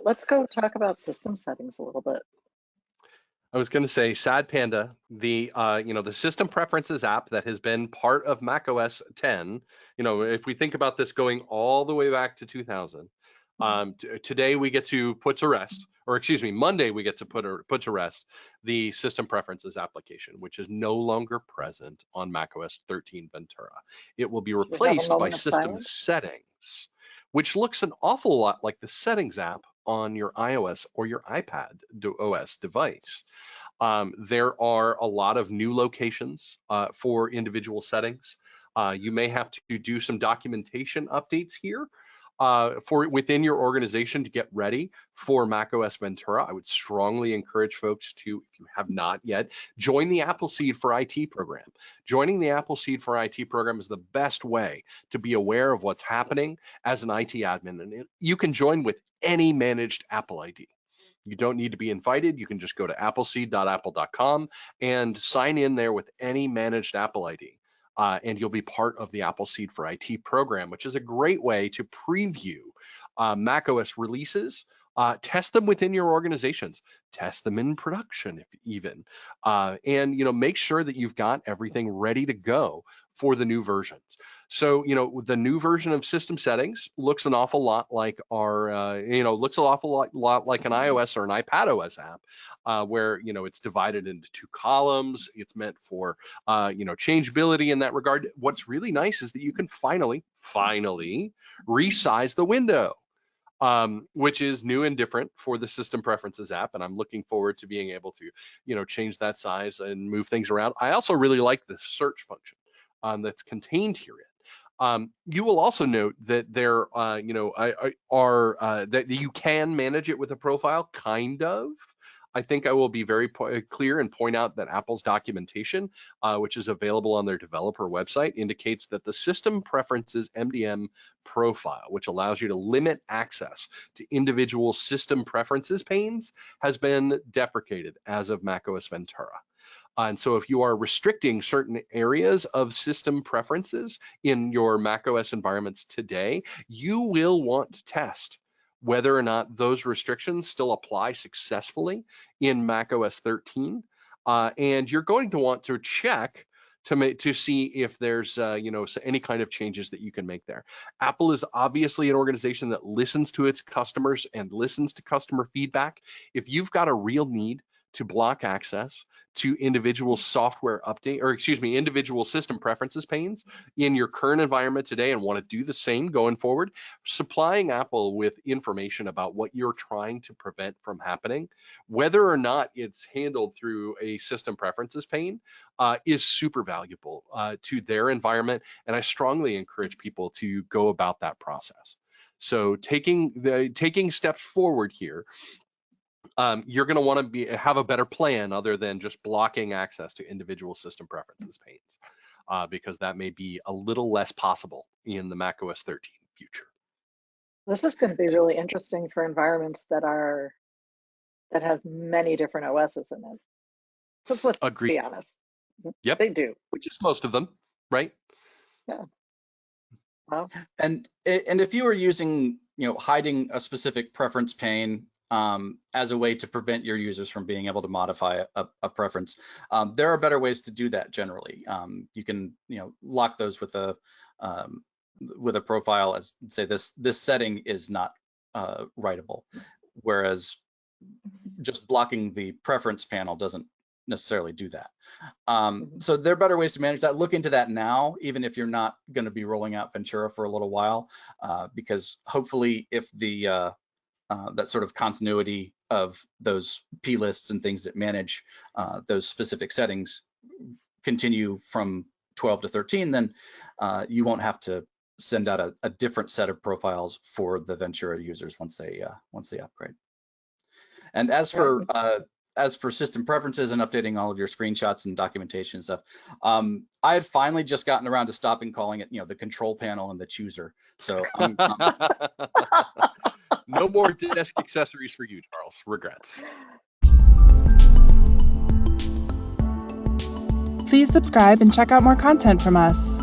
Let's go talk about system settings a little bit. I was going to say, Sad Panda, the the system preferences app that has been part of macOS 10. If we think about this going all the way back to 2000, today we get to put to rest, or excuse me, Monday we get to put to rest the system preferences application, which is no longer present on macOS 13 Ventura. It will be replaced by system settings, which looks an awful lot like the settings app on your iOS or your iPad OS device. There are a lot of new locations for individual settings. You may have to do some documentation updates here for within your organization to get ready for macOS Ventura. I would strongly encourage folks to, if you have not yet, join the Appleseed for IT program. Joining the Appleseed for IT program is the best way to be aware of what's happening as an IT admin, and you can join with any managed Apple ID. You don't need to be invited. You can just go to appleseed.apple.com and sign in there with any managed Apple ID. And you'll be part of the Appleseed for IT program, which is a great way to preview macOS releases, test them within your organizations, test them in production if even, and make sure that you've got everything ready to go for the new versions. So the new version of system settings looks an awful lot like our looks an awful lot like an iOS or an iPadOS app, where it's divided into two columns. It's meant for changeability in that regard. What's really nice is that you can finally resize the window, which is new and different for the system preferences app, and I'm looking forward to being able to change that size and move things around. I also really like the search function that's contained herein. You will also note that there that you can manage it with a profile, kind of. I think I will be very clear and point out that Apple's documentation, which is available on their developer website, indicates that the system preferences MDM profile, which allows you to limit access to individual system preferences panes, has been deprecated as of macOS Ventura. And so if you are restricting certain areas of system preferences in your macOS environments today, you will want to test whether or not those restrictions still apply successfully in macOS 13. And you're going to want to check to see if there's any kind of changes that you can make there. Apple is obviously an organization that listens to its customers and listens to customer feedback. If you've got a real need to block access to individual individual system preferences panes in your current environment today and want to do the same going forward, supplying Apple with information about what you're trying to prevent from happening, whether or not it's handled through a system preferences pane, is super valuable to their environment. And I strongly encourage people to go about that process. So taking steps forward here, you're going to want to have a better plan other than just blocking access to individual system preferences panes, because that may be a little less possible in the macOS 13 future. This is going to be really interesting for environments that have many different OSs in it. Because let's be honest, yep, they do. Which is most of them, right? Yeah. Well, and if you were using, hiding a specific preference pane as a way to prevent your users from being able to modify a preference, there are better ways to do that generally. You can, lock those with a profile as say this setting is not writable, whereas just blocking the preference panel doesn't necessarily do that. So there are better ways to manage that. Look into that now, even if you're not going to be rolling out Ventura for a little while, because hopefully if the that sort of continuity of those P lists and things that manage those specific settings continue from 12 to 13, then you won't have to send out a different set of profiles for the Ventura users once they upgrade. And as for system preferences and updating all of your screenshots and documentation and stuff, I had finally just gotten around to stopping calling it, the control panel and the chooser. So no more desk accessories for you, Charles. Regrets. Please subscribe and check out more content from us.